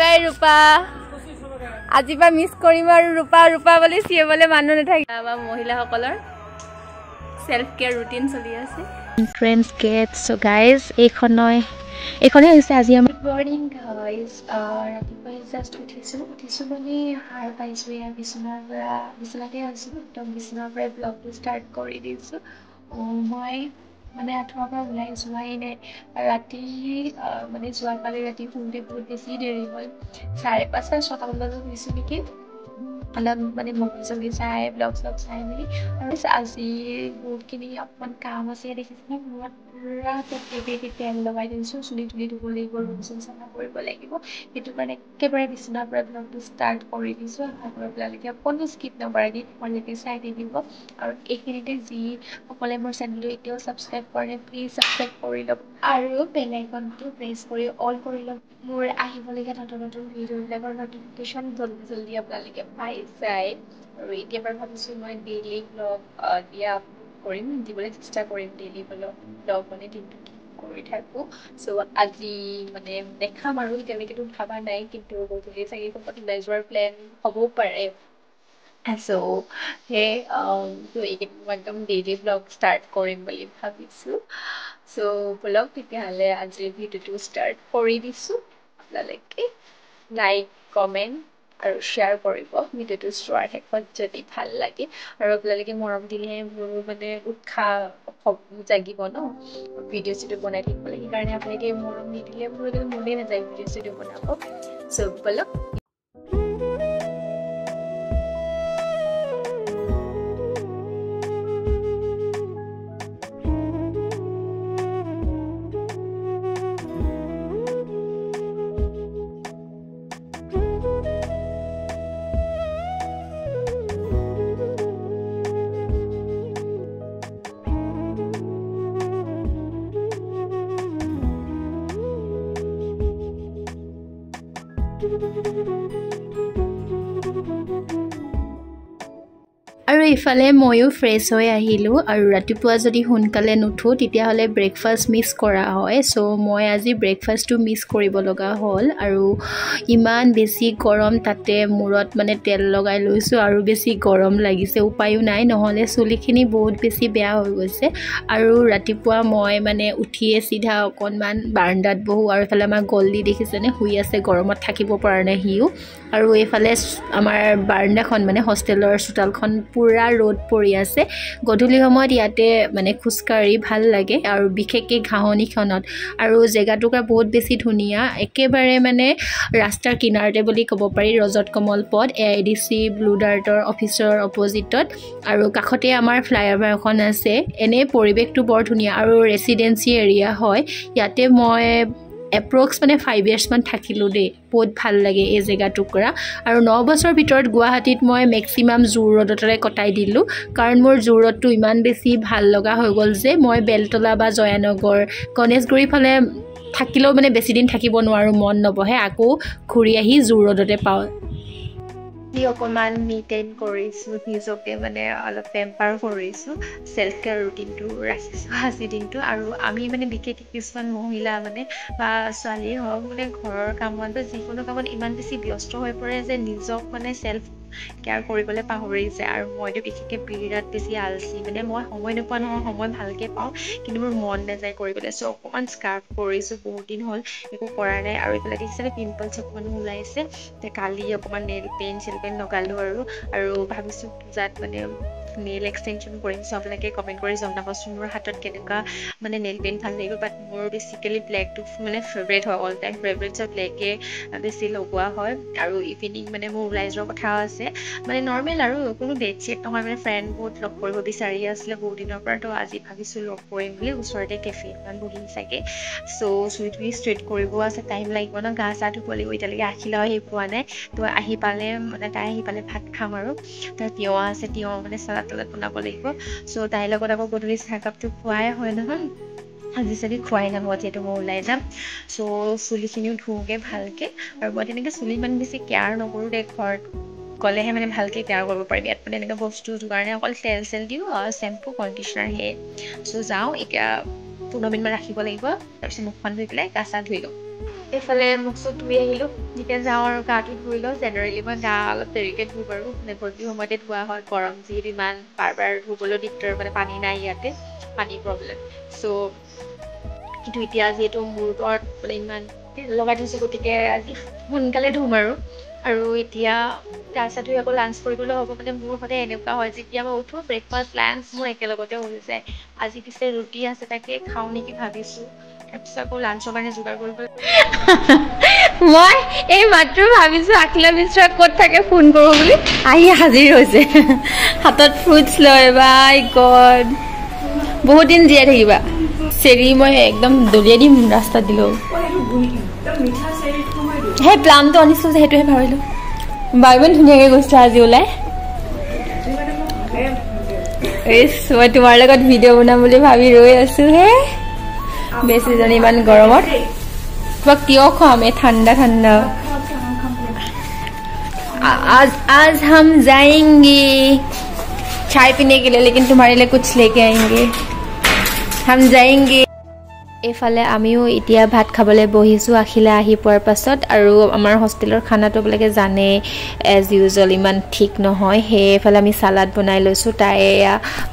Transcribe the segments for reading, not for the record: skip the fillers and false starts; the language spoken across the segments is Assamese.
বাই ৰূপা আজি বা মিছ কৰিম আৰু ৰূপা ৰূপা বুলি চিঞবলৈ মানুহ নাথাকে বা মহিলাসকলৰ সেলফ কেয়াৰ ৰুটিন চলি আছে এন্ট্ৰেন্স গেট সো গাইজ এইখনে হৈছে আজি আমাৰ গুড মৰ্নিং গাইজ ৰাতিপুৱা জাষ্ট উঠিছো মানে সাৰ পাইছোঁ ইয়াৰ বিচনাতে আছোঁ একদম বিচনাৰ পৰা ব্লগটো ষ্টাৰ্ট কৰি দিছোঁ মই মানে আঁঠুৱাৰ পৰা ওলাই যোৱাই নাই ৰাতি মানে যোৱাকালি ৰাতি শুওঁতে বহুত বেছি দেৰি হ'ল 5:30-6টা বজাত শুইছোঁ নেকি অলপ মানে মুভি চুভি চাই ব্লগ চগ চাই মেলি আৰু আজি বহুতখিনি অকণমান কাম আছে দেখিছেনে মূৰত পুৰা তেল লগাই দিছোঁ চুলি তুলি ধুব লাগিব ৰুম চুম চাফা কৰিব লাগিব সেইটো কাৰণে একেবাৰে বিচনাৰ পৰা ব্লগটো ষ্টাৰ্ট কৰি দিছোঁ আপোনালোকে অকণো স্কিপ নকৰাকৈ আপোনালোকে চাই থাকিব আৰু এইখিনিতে যিসকলে মোৰ চেনেলটো এতিয়াও ছাবস্ক্ৰাইব কৰে প্লিজ ছাবস্ক্ৰাইব কৰি ল'ব আৰু বেল আইকনটো প্ৰেছ কৰি অল কৰি ল'ব মোৰ আহিবলগীয়া নতুন ভিডিঅ'বিলাকৰ নটিফিকেশ্যন জলদি আপোনালোকে পাই যায় আৰু এতিয়া বাৰু ভাবিছোঁ মই ডেইলি ব্লগ দিবলৈ চেষ্টা কৰিম ডেইলি ব্লগ মানে দিনটো কি কৰি থাকোঁ চ' আজি মানে দেখাম আৰু এতিয়ালৈকেতো ভাবা নাই কিন্তু গধূলি চাগে ক'ৰবাত ওলাই যোৱাৰ প্লেন হ'বও পাৰে চ' সেই এইকেইদিন মই একদম ডেইলি ব্লগ ষ্টাৰ্ট কৰিম বুলি ভাবিছোঁ চ' ব্লগ তেতিয়াহ'লে আজিৰ ভিডিঅ'টো ষ্টাৰ্ট কৰি দিছোঁ আপোনালোকে লাইক কমেণ্ট আৰু শ্বেয়াৰ কৰিব ভিডিঅ'টো চোৱাৰ শেষত যদি ভাল লাগে আৰু আপোনালোকে মৰম দিলেহে মোৰ মানে উৎসাহ জাগিব ন ভিডিঅ' চিডিঅ' বনাই থাকিবলৈ সেইকাৰণে আপোনালোকে মৰম নিদিলে মোৰ মনেই নাযায় ভিডিঅ' চিডিঅ' বনাব চ' বলক আৰু ইফালে ময়ো ফ্ৰেছ হৈ আহিলোঁ আৰু ৰাতিপুৱা যদি সোনকালে নুঠোঁ তেতিয়াহ'লে ব্ৰেকফাষ্ট মিছ কৰা হয় চ' মই আজি ব্ৰেকফাষ্টটো মিছ কৰিব লগা হ'ল আৰু ইমান বেছি গৰম তাতে মূৰত মানে তেল লগাই লৈছোঁ আৰু বেছি গৰম লাগিছে উপায়ো নাই নহ'লে চুলিখিনি বহুত বেছি বেয়া হৈ গৈছে আৰু ৰাতিপুৱা মই মানে উঠিয়ে চিধা অকণমান বাৰাণ্ডাত বহোঁ আৰু এইফালে আমাৰ গল্ডি দেখিছেনে শুই আছে গৰমত থাকিব পৰা নাই সিও আৰু এইফালে আমাৰ বাৰাণ্ডাখন মানে হোষ্টেলৰ চোতালখন পুৰা ৰ'দ পৰি আছে গধূলি সময়ত ইয়াতে মানে খোজকাঢ়ি ভাল লাগে আৰু বিশেষকৈ ঘাঁহনিখনত আৰু জেগাটুকুৰা বহুত বেছি ধুনীয়া একেবাৰে মানে ৰাস্তাৰ কিনাৰতে বুলি ক'ব পাৰি ৰজত কমল পথ AIDC ব্লু ডাৰ্টৰ অফিচৰ অপজিটত আৰু কাষতে আমাৰ ফ্লাইঅভাৰ এখন আছে এনে পৰিৱেশটো বৰ ধুনীয়া আৰু ৰেচিডেঞ্চি এৰিয়া হয় ইয়াতে মই এপ্ৰক্স মানে 5 years মান থাকিলোঁ দেই বহুত ভাল লাগে এই জেগাটুকুৰা আৰু 9 বছৰ ভিতৰত গুৱাহাটীত মই মেক্সিমাম জোৰ ৰ'দতে কটাই দিলোঁ কাৰণ মোৰ জোৰ ৰ'দটো ইমান বেছি ভাল লগা হৈ গ'ল যে মই বেলতলা বা জয়ানগৰ গণেশগুৰি ফালে থাকিলেও মানে বেছি দিন থাকিব নোৱাৰোঁ মন নবহে আকৌ ঘূৰি আহি জোৰ ৰ'দতে পাওঁ অকণমান মেইনটেইন কৰিছোঁ নিজকে মানে অলপ পেম্পাৰ কৰিছোঁ সেলফ কেয়াৰ ৰুটিনটো ৰাখিছোঁ আজিৰ দিনটো আৰু আমি মানে বিশেষকৈ কিছুমান মহিলা মানে বা ছোৱালী হওক মানে ঘৰৰ কামত বা যিকোনো কামত ইমান বেছি ব্যস্ত হৈ পৰে যে নিজক মানে সেলফ কেয়াৰ কৰিবলৈ পাহৰি যায় আৰু মইতো বিশেষকৈ বিৰাট বেছি আলচি মানে মই সময় নোপোৱা নহয় সময় ভালকৈ পাওঁ কিন্তু মোৰ মন নাযায় কৰিবলৈ চ' অকণমান স্কাৰ্ফ কৰিছোঁ বহুত দিন হ'ল একো কৰা নাই আৰু এইফালে দেখিছেনে পিম্পলছ অকণমানো ওলাইছে কালি অকণমান নেইল পেইণ্ট লগালোঁ আৰু ভাবিছোঁ পূজাত মানে নেইল এক্সটেনশ্যন কৰিম চ' আপোনালোকে কমেণ্ট কৰি জনাবচোন মোৰ হাতত কেনেকুৱা মানে নেইল পেইণ্ট ভাল লাগিব বাট মোৰ বেচিকেলি ব্লেকটো মানে ফেভৰেট হয় অল টাইম ফেভৰেট চ' ব্লেকে বেছি লগোৱা হয় আৰু ইভিনিং মানে মোৰ ওলাই যোৱাৰ কথা আছে মানে নৰ্মেল আৰু কোনো ডেট চেট নহয় মানে ফ্ৰেণ্ড বহুত লগ কৰিব বিচাৰি আছিলে বহুত দিনৰ পৰা তো আজি ভাবিছোঁ লগ কৰিম বুলি ওচৰতে কেফে এখন বহিম চাগে চ' চুই তুই ষ্ট্ৰেইট কৰিব আছে টাইম লাগিব ন গা চা ধুব লাগিব এতিয়ালৈকে আহিলেও আহি পোৱা নাই তো আহি পালে মানে তাই আহি পালে ভাত খাম আৰু তাৰ তিয়ঁহ আছে তিয়ঁহ মানে চালাড তালাড বনাব লাগিব চ' তাইৰ লগত আকৌ গধূলি চাহকাপটো খোৱাই হয় নহয় আজি চাগে খোৱাই নাপাব যিহেতু মই ওলাই যাম চ' চুলিখিনিও ধুওঁগৈ ভালকৈ আৰু মই তেনেকৈ চুলি ইমান বেছি কেয়াৰ নকৰোঁ দেই ঘৰত গ'লেহে মানে ভালকৈ কেয়াৰ কৰিব পাৰিম ইয়াত মানে এনেকুৱা বস্তু কাৰণে অকল তেল চেল দিওঁ চেম্পু কণ্ডিশ্যনাৰ সেয়ে চ' যাওঁ এতিয়া 15 মিনিটমান ৰাখিব লাগিব তাৰপিছত মুখখন ধুই পেলাই গা চা ধুই লওঁ এইফালে মুখ চুখ ধুই আহিলোঁ যেতিয়া যাওঁ আৰু গাটো ধুই লওঁ জেনেৰেলি মই গা অলপ দেৰিকৈ ধুওঁ বাৰু মানে গধূলি সময়তে ধোৱা হয় গৰম যিহেতু ইমান বাৰ বাৰ ধুবলৈ দিগদাৰ মানে পানী নাই ইয়াতে পানীৰ প্ৰব্লেম চ' কিন্তু এতিয়া যিহেতু মূৰত মানে ইমান লগাই থৈছোঁ গতিকে আজি সোনকালে ধুম আৰু এতিয়া গা চা ধুই আকৌ লাঞ্চ কৰিবলৈ হ'ব মানে মোৰ সদায় এনেকুৱা হয় যেতিয়া মই উঠোঁ ব্ৰেকফাষ্ট লাঞ্চ মোৰ একেলগতে হৈ যায় আজি পিছে ৰুটি আছে তাকে খাওঁ নেকি ভাবিছোঁ তাৰপিছত আকৌ লাঞ্চৰ কাৰণে যোগাৰ কৰিবলৈ মই এই মাত্ৰ ভাবিছোঁ আখিলা মিশ্ৰা ক'ত থাকে ফোন কৰোঁ বুলি আহি হাজিৰ হৈছে হাতত ফ্ৰুটছ লৈ বাই গড বহুত দিন জীয়াই থাকিবা চেৰি মই একদম দলিয়াই দিম ৰাস্তাত দিলোঁ সেই প্লামটো আনিছিলোঁ যে সেইটোহে ভাবিলোঁ বা ইমান ধুনীয়াকৈ গৈছিলা আজি ওলাই মই তোমাৰ লগত ভিডিঅ' বনাম বুলি ভাবি ৰৈ আছোঁ হে বেছিজনী ইমান গৰমত তোমাক তিয়হ খুৱাম এই ঠাণ্ডা ঠাণ্ডা आज हम जाएंगे चाय पीने के लिए लेकिन तुम्हारे लिए कुछ लेके आएंगे हम जाएंगे এইফালে আমিও এতিয়া ভাত খাবলৈ বহিছোঁ আখিলা আহি পোৱাৰ পাছত আৰু আমাৰ হোষ্টেলৰ খানাটো বোলে জানে এজ ইউজুৱেল ইমান ঠিক নহয় সেইফালে আমি সালাড বনাই লৈছোঁ তাই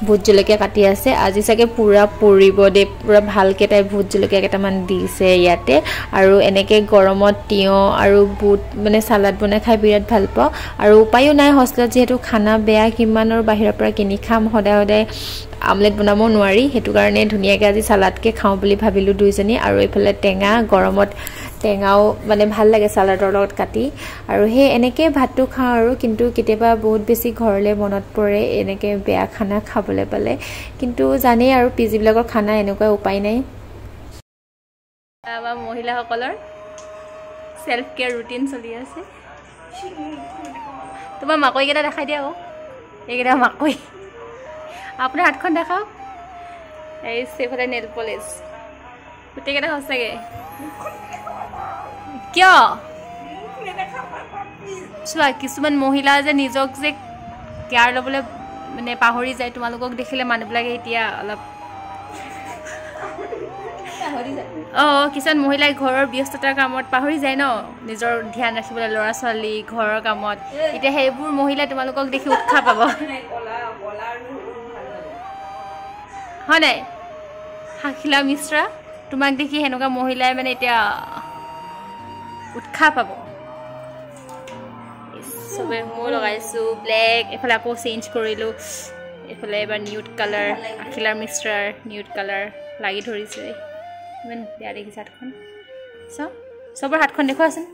ভোট জলকীয়া কাটি আছে আজি চাগে পুৰা পৰিব দে পুৰা ভালকৈ তাই ভোট জলকীয়া কেইটামান দিছে ইয়াতে আৰু এনেকৈ গৰমত তিয়হ আৰু বুট মানে সালাড বনাই খাই বিৰাট ভাল পাওঁ আৰু উপায়ো নাই হোষ্টেলত যিহেতু খানা বেয়া কিমান আৰু বাহিৰৰ পৰা কিনি খাম সদায় সদায় আমলেট বনাব নোৱাৰি সেইটো কাৰণে ধুনীয়াকৈ আজি সালাডকে খাওঁ বুলি ভাবিলোঁ দুইজনী আৰু এইফালে টেঙা গৰমত টেঙাও মানে ভাল লাগে সালাডৰ লগত কাটি আৰু সেই এনেকৈ ভাতটো খাওঁ আৰু কিন্তু কেতিয়াবা বহুত বেছি ঘৰলৈ মনত পৰে এনেকৈ বেয়া খানা খাবলৈ পালে কিন্তু জানেই আৰু পিজিবিলাকৰ খানা এনেকুৱা উপায় নাই আমাৰ মহিলাসকলৰ সেলফ কেয়াৰ ৰুটিন চলি আছে তোমাৰ মাকৈকেইটা দেখাই দিয়া আকৌ এইকেইটা মাকৈ আপোনাৰ হাতখন দেখাওক এই সেইফালে নেল পলিচ গোটেইকেইটা সঁচাকৈ কিয় চোৱা কিছুমান মহিলা যে নিজক যে কেয়াৰ ল'বলৈ মানে পাহৰি যায় তোমালোকক দেখিলে মানুহবিলাকে এতিয়া অলপ কিছুমান মহিলাই ঘৰৰ ব্যস্ততাৰ কামত পাহৰি যায় ন নিজৰ ধ্যান ৰাখিবলৈ ল'ৰা ছোৱালী ঘৰৰ কামত এতিয়া সেইবোৰ মহিলাই তোমালোকক দেখি উৎসাহ পাব হয় নাই আখিলা মিশ্ৰা তোমাক দেখি সেনেকুৱা মহিলাই মানে এতিয়া উৎসাহ পাব চবে মই লগাইছোঁ ব্লেক এইফালে আকৌ চেঞ্জ কৰিলোঁ এইফালে এবাৰ nude colour Akhila মিশ্ৰাৰ nude colour লাগি ধৰিছে ইমান বেয়া দেখিছে হাতখন চবৰ হাতখন দেখুৱাচোন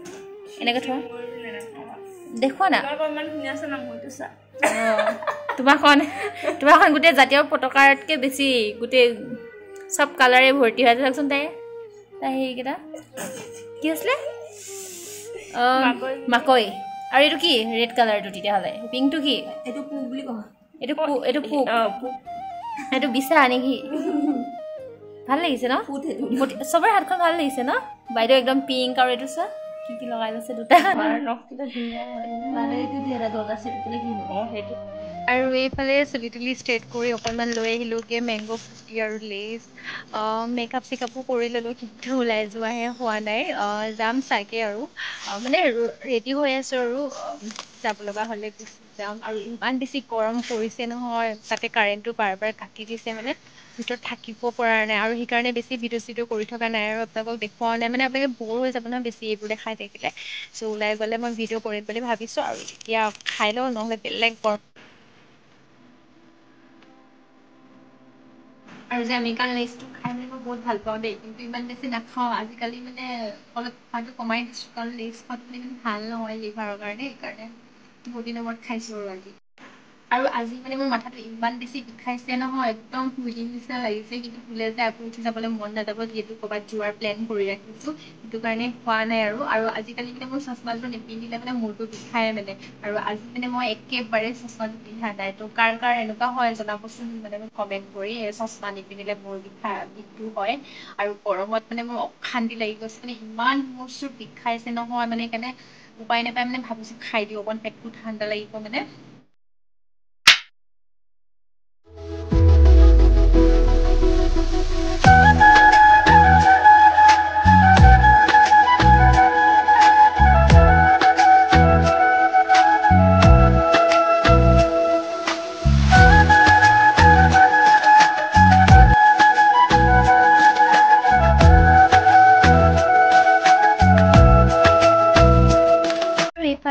এনেকৈ থোৱা দেখুৱা না তোমাৰখন গোটেই জাতীয় পতাকাতকৈ বেছি গোটেই চব কালাৰে ভৰ্তি হৈ আছে চাওকচোন তাই সেইকেইটা কি আছিলে মাকৈ আৰু এইটো কি ৰেড কালাৰটো তেতিয়াহ'লে পিংকটো কি এইটো পোক বুলি কয় এইটো পোক এইটো বিচা নেকি ভাল লাগিছে ন চবৰে হাতখন ভাল লাগিছে ন বাইদেউ একদম পিংক আৰু এইটো চোৱা কি লগাই লৈছে দুটা আৰু এইফালে চুলি তুলি ষ্ট্ৰেট কৰি অকণমান লৈ আহিলোঁগৈ মেংগ' ফ্ৰুটি আৰু লেজ মেকআপ চেকআপো কৰি ল'লোঁ কিন্তু ওলাই যোৱাহে হোৱা নাই যাম চাগে আৰু মানে ৰেডি হৈ আছোঁ আৰু যাব লগা হ'লে গুচি যাম আৰু ইমান বেছি গৰম পৰিছে নহয় তাতে কাৰেণ্টটো বাৰ বাৰ কাটি দিছে মানে ভিতৰত থাকিব পৰা নাই আৰু সেইকাৰণে বেছি ভিডিঅ' চিডিঅ' কৰি থকা নাই আৰু আপোনালোকক দেখুওৱা নাই মানে আপোনালোকে ব'ৰ হৈ যাব নহয় বেছি এইবোৰ দেখাই থাকিলে চ' ওলাই গ'লে মই ভিডিঅ' কৰিম বুলি ভাবিছোঁ আৰু এতিয়া খাই লওঁ নহ'লে বেলেগ গৰম আৰু যে আমি কাৰণ লেচটো খাই মানে মই বহুত ভাল পাওঁ দেই কিন্তু ইমান বেছি নাখাওঁ আজিকালি মানে অলপ খোৱাটো কমাই দিছোঁ কাৰণ লেচ খোৱাটো মানে ইমান ভাল নহয় লিভাৰৰ কাৰণে সেইকাৰণে বহুত দিনৰ মূৰত খাইছোঁ আৰু আজি মানে মোৰ মাথাটো ইমান বেছি বিষাইছে নহয় একদম শুই নিচিনা লাগিছে কিন্তু শুলে যে আকৌ উঠি যাবলৈ মন নাযাব যিহেতু ক'ৰবাত যোৱাৰ প্লেন কৰি ৰাখিছোঁ সেইটো কাৰণে খোৱা নাই আৰু আজিকালি মানে মোৰ চশমাটো নিপিন্ধিলে মানে মূৰটো বিষায় মানে আৰু আজি মানে মই একেবাৰে চশমাটো পিন্ধা নাই ত' কাৰ এনেকুৱা হয় জনাবচোন মানে মোক কমেণ্ট কৰি চশমা নিপিন্ধিলে মোৰ বিষটো হয় আৰু গৰমত মানে মোৰ অশান্তি লাগি গৈছে মানে ইমান মোৰ চুৰ বিষাইছে নহয় মানে সেইকাৰণে উপায় নাপায় মানে ভাবিছোঁ খাই দিওঁ অকণ পেটটো ঠাণ্ডা লাগিব মানে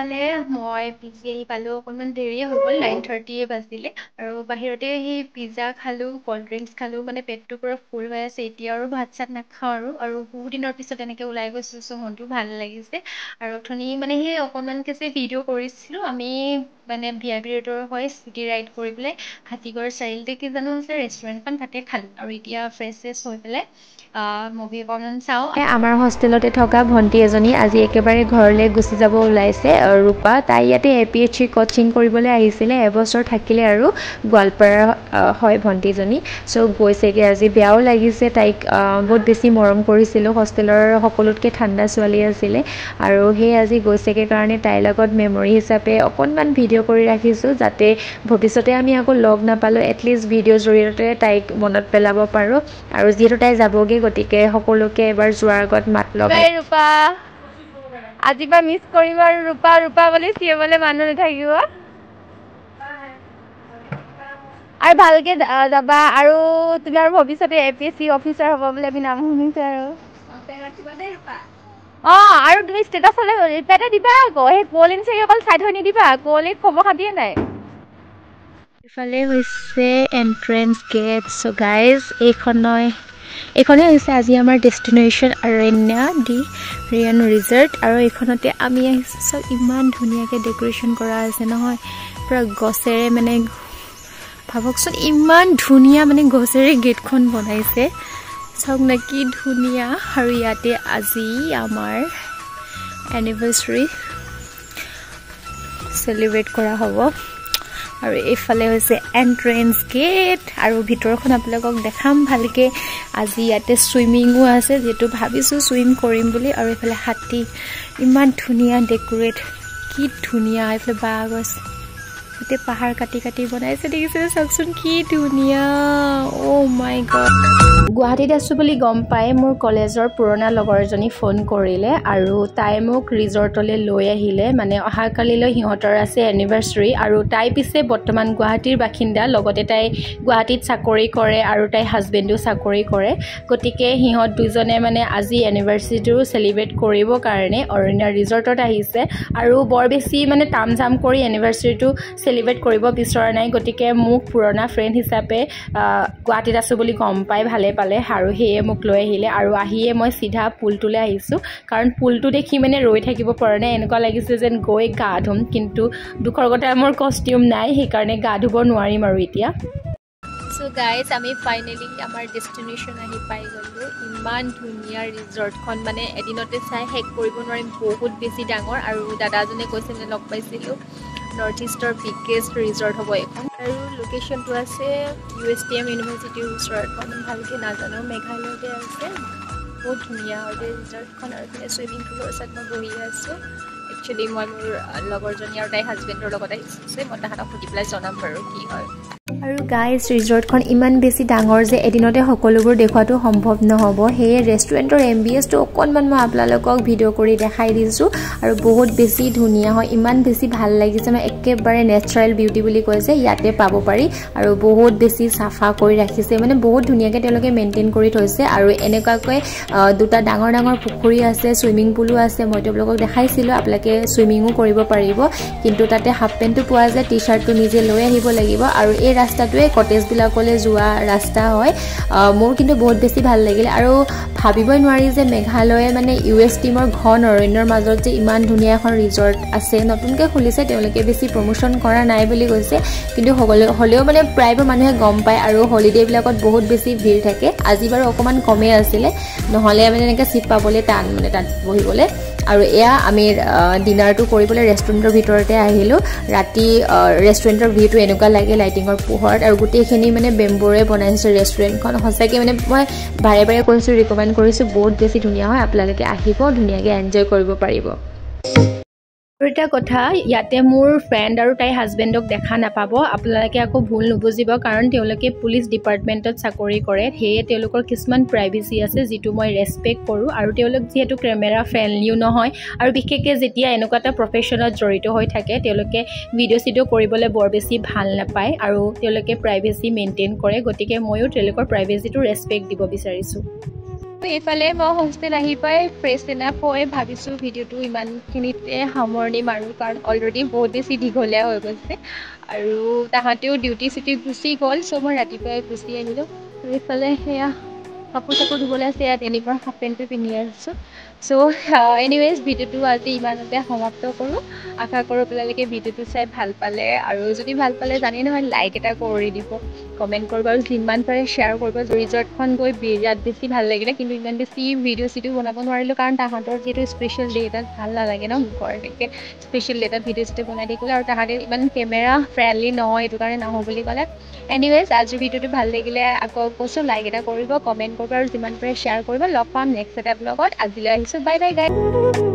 ইফালে মই পিজি আহি পালোঁ অকণমান দেৰিয়ে হৈ গ'ল 9:30 বাজিলে আৰু বাহিৰতে সেই পিজ্জা খালোঁ ক'ল্ড ড্ৰিংকছ খালোঁ মানে পেটটো পূৰা ফুল হৈ আছে এতিয়া আৰু ভাত চাত নাখাওঁ আৰু বহুত দিনৰ পিছত এনেকৈ ওলাই গৈছোঁ চ' মনটো ভাল লাগিছে আৰু অথনি মানে সেই অকণমানকৈ যে ভিডিঅ' কৰিছিলোঁ আমি মানে VIP ৰোডৰ হৈ স্কুটি ৰাইড কৰি পেলাই হাতীগড় চাৰিআলিতে কি জানো আছে ৰেষ্টুৰেণ্টখন তাতে খালোঁ আৰু এতিয়া ফ্ৰেছ হৈ পেলাই মুভি অকণমান চাওঁ আমাৰ হোষ্টেলতে থকা ভণ্টি এজনী আজি একেবাৰে ঘৰলৈ গুচি যাব ওলাইছে ৰূপা তাই ইয়াতে APHC কোচিং কৰিবলৈ আহিছিলে এবছৰ থাকিলে আৰু গোৱালপাৰা হয় ভণ্টিজনী চ' গৈছেগৈ আজি বেয়াও লাগিছে তাইক বহুত বেছি মৰম কৰিছিলোঁ হোষ্টেলৰ সকলোতকৈ ঠাণ্ডা ছোৱালী আছিলে আৰু সেই আজি গৈছেগৈ কাৰণে তাইৰ লগত মেমৰি হিচাপে অকণমান ভিডিঅ' কৰি ৰাখিছোঁ যাতে ভৱিষ্যতে আমি আকৌ লগ নাপালোঁ এটলিষ্ট ভিডিঅ'ৰ জৰিয়তে তাইক মনত পেলাব পাৰোঁ আৰু যিহেতু তাই যাবগৈ গতিকে সকলোকে এবাৰ যোৱাৰ আগত মাত লগাই ৰূপা আজি পৰা মিছ কৰিম আৰু ৰূপা ৰূপা বুলি চিঞৰিবলৈ মানুহ নাথাকিব আৰু ভালকৈ যাবা আৰু তুমি আৰু ভৱিষ্যতে APSC অফিচাৰ হ'ব বুলি আমি নাম শুনিছোঁ আৰু আৰু তুমি ষ্টেটাছলৈ ৰিপ্লাই এটা দিবা আকৌ সেই কুঁৱলীন চাগে অকল চাই থৈ নিদিবা কুঁৱলীক খবৰ খাতিয়ে নাই ইফালে হৈছে এণ্ট্ৰেঞ্চ গেট চ' গাইজ এইখনেই হৈছে আজি আমাৰ ডেষ্টিনেশ্যন অৰণ্য দি ৰিয়ান ৰিজৰ্ট আৰু এইখনতে আমি আহিছোঁ চব ইমান ধুনীয়াকৈ ডেক'ৰেশ্যন কৰা আছে নহয় পূৰা গছেৰে মানে ভাবকচোন ইমান ধুনীয়া মানে গছেৰে গেটখন বনাইছে চাওক না কি ধুনীয়া আৰু ইয়াতে আজি আমাৰ এনিভাৰ্চাৰী চেলিব্ৰেট কৰা হ'ব আৰু এইফালে হৈছে এণ্ট্ৰেঞ্চ গেট আৰু ভিতৰখন আপোনালোকক দেখাম ভালকৈ আজি ইয়াতে ছুইমিঙো আছে যিহেতু ভাবিছোঁ ছুইম কৰিম বুলি আৰু এইফালে হাতী ইমান ধুনীয়া ডেক'ৰেট কি ধুনীয়া এইফালে বাঁহ গছ গোটেই পাহাৰ কাটি কাটি বনাইছে দেখিছে চাওকচোন কি ধুনীয়া অ' মাই গড গুৱাহাটীত আছোঁ বুলি গম পাই মোৰ কলেজৰ পুৰণা লগৰ এজনী ফোন কৰিলে আৰু তাই মোক ৰিজৰ্টলৈ লৈ আহিলে মানে অহাকালিলৈ সিহঁতৰ আছে এনিভাৰ্চাৰী আৰু তাই পিছে বৰ্তমান গুৱাহাটীৰ বাসিন্দা লগতে তাই গুৱাহাটীত চাকৰি কৰে আৰু তাইৰ হাজবেণ্ডো চাকৰি কৰে গতিকে সিহঁত দুজনে মানে আজি এনিভাৰ্চাৰীটো চেলিব্ৰেট কৰিবৰ কাৰণে অৰণ্য ৰিজৰ্টত আহিছে আৰু বৰ বেছি মানে তাম ঝাম কৰি এনিভাৰ্চাৰীটো চেলিব্ৰেট কৰিব বিচৰা নাই গতিকে মোক পুৰণা ফ্ৰেণ্ড হিচাপে গুৱাহাটীত আছোঁ বুলি গম পাই ভালে পালে আৰু সেয়ে মোক লৈ আহিলে আৰু আহিয়ে মই চিধা পুলটোলৈ আহিছোঁ কাৰণ পুলটো দেখি মানে ৰৈ থাকিব পৰা নাই এনেকুৱা লাগিছে যেন গৈ গা ধুম কিন্তু দুখৰ কথা মোৰ কষ্টিউম নাই সেইকাৰণে গা ধুব নোৱাৰিম আৰু এতিয়া চ' গাইজ আমি ফাইনেলি আমাৰ ডেষ্টিনেশ্যন আহি পাই গ'লোঁ ইমান ধুনীয়া ৰিজৰ্টখন মানে এদিনতে চাই শেষ কৰিব নোৱাৰিম বহুত বেছি ডাঙৰ আৰু দাদাজনে কৈছে মানে লগ পাইছিলোঁ নৰ্থ ইষ্টৰ বিগেষ্ট ৰিজৰ্ট হ'ব এইখন আৰু লোকেশ্যনটো আছে USTM ইউনিভাৰ্চিটিৰ ওচৰত মই ভালকৈ নাজানো মেঘালয়তে আছে বহুত ধুনীয়া হয় ৰিজৰ্টখন আৰু ছুইমিং পুলৰ ওচৰত মই বহি আছোঁ একচুৱেলি মই মোৰ লগৰজনী আৰু তাইৰ হাজবেণ্ডৰ লগত আহিছোঁ মই তাহাঁতক সুধি পেলাই জনাম বাৰু কি হয় আৰু গাইজ ৰিজৰ্টখন ইমান বেছি ডাঙৰ যে এদিনতে সকলোবোৰ দেখুৱাটো সম্ভৱ নহ'ব সেয়ে ৰেষ্টুৰেণ্টৰ এম্বিয়েঞ্চটো অকণমান মই আপোনালোকক ভিডিঅ' কৰি দেখাই দিছোঁ আৰু বহুত বেছি ধুনীয়া হয় ইমান বেছি ভাল লাগিছে মানে একেবাৰে নেচাৰেল বিউটি বুলি কৈছে ইয়াতে পাব পাৰি আৰু বহুত বেছি চাফা কৰি ৰাখিছে মানে বহুত ধুনীয়াকৈ তেওঁলোকে মেইনটেইন কৰি থৈছে আৰু এনেকুৱাকৈ দুটা ডাঙৰ ডাঙৰ পুখুৰী আছে ছুইমিং পুলো আছে মই তেওঁলোকক দেখাইছিলোঁ আপোনালোকে ছুইমিঙো কৰিব পাৰিব কিন্তু তাতে হাফ পেণ্টটো পোৱা যায় টি-শ্বাৰ্টটো নিজে লৈ আহিব লাগিব আৰু এই ৰাস্তাটোৱে কটেজবিলাকলৈ যোৱা ৰাস্তা হয় মোৰ কিন্তু বহুত বেছি ভাল লাগিলে আৰু ভাবিবই নোৱাৰি যে মেঘালয়ে মানে USTMৰ ঘন অৰণ্যৰ মাজত যে ইমান ধুনীয়া এখন ৰিজৰ্ট আছে নতুনকৈ খুলিছে তেওঁলোকে বেছি প্ৰমোশ্যন কৰা নাই বুলি কৈছে কিন্তু হ'লেও মানে প্ৰায়বোৰ মানুহে গম পায় আৰু হলিডেবিলাকত বহুত বেছি ভিৰ থাকে আজি বাৰু অকণমান কমেই আছিলে নহ'লে মানে এনেকৈ চিট পাবলৈ টান মানে তাত বহিবলৈ আৰু এয়া আমি ডিনাৰটো কৰিবলৈ ৰেষ্টুৰেণ্টৰ ভিতৰতে আহিলোঁ ৰাতি ৰেষ্টুৰেণ্টৰ ভিউটো এনেকুৱা লাগে লাইটিঙৰ পোহৰত আৰু গোটেইখিনি মানে বেম্বৰে বনাইছে ৰেষ্টুৰেণ্টখন সঁচাকৈ মানে মই বাৰে বাৰে কৈছোঁ ৰিকমেণ্ড কৰিছোঁ বহুত বেছি ধুনীয়া হয় আপোনালোকে আহিব ধুনীয়াকৈ এনজয় কৰিব পাৰিব আৰু এটা কথা ইয়াতে মোৰ ফ্ৰেণ্ড আৰু তাইৰ হাজবেণ্ডক দেখা নাপাব আপোনালোকে আকৌ ভুল নুবুজিব কাৰণ তেওঁলোকে পুলিচ ডিপাৰ্টমেণ্টত চাকৰি কৰে সেয়ে তেওঁলোকৰ কিছুমান প্ৰাইভেচি আছে যিটো মই ৰেচপেক্ট কৰোঁ আৰু তেওঁলোক যিহেতু কেমেৰা ফ্ৰেণ্ডলিও নহয় আৰু বিশেষকৈ যেতিয়া এনেকুৱা এটা প্ৰফেশ্যনত জড়িত হৈ থাকে তেওঁলোকে ভিডিঅ' চিডিঅ' কৰিবলৈ বৰ বেছি ভাল নাপায় আৰু তেওঁলোকে প্ৰাইভেচি মেইনটেইন কৰে গতিকে ময়ো তেওঁলোকৰ প্ৰাইভেচিটো ৰেচপেক্ট দিব বিচাৰিছোঁ এইফালে মই হোষ্টেল আহি পাই ফ্ৰেছ এনাফ হৈ ভাবিছোঁ ভিডিঅ'টো ইমানখিনিতে সামৰণি মাৰোঁ কাৰণ অলৰেডি বহুত বেছি দীঘলীয়া হৈ গৈছে আৰু তাহাঁতেও ডিউটি চিউটি গুচি গ'ল চ' মই ৰাতিপুৱাই গুচি আহিলোঁ আৰু এইফালে সেয়া কাপোৰ চাপোৰ ধুবলৈ আছে ইয়াত এনেকুৱা হাফ পেণ্টটো পিন্ধি আছোঁ চ' এনিৱেজ ভিডিঅ'টো আজি ইমানতে সমাপ্ত কৰোঁ আশা কৰোঁ আপোনালোকে ভিডিঅ'টো চাই ভাল পালে আৰু যদি ভাল পালে জানেই নহয় লাইক এটা কৰি দিব কমেণ্ট কৰিব আৰু যিমান পাৰে শ্বেয়াৰ কৰিব ৰিজৰ্টখন গৈ বিৰাট বেছি ভাল লাগিলে কিন্তু ইমান বেছি ভিডিঅ' চিডিঅ' বনাব নোৱাৰিলোঁ কাৰণ তাহাঁতৰ যিহেতু স্পেচিয়েল ডে এটাত ভাল নালাগে ন ঘৰলৈকে স্পেচিয়েল ডে এটাত ভিডিঅ' চিডিঅ' বনাই থাকিলে আৰু তাহাঁতে ইমান কেমেৰা ফ্ৰেণ্ডলি নহয় এইটো কাৰণে নাহোঁ বুলি ক'লে এনিৱেজ আজিৰ ভিডিঅ'টো ভাল লাগিলে আকৌ কৈছোঁ লাইক এটা কৰিব কমেণ্ট কৰিব আৰু যিমান পাৰে শ্বেয়াৰ কৰিব লগ পাম নেক্সট এটা ব্লগত আজিলৈ আহিছোঁ বাই বাই গাইজ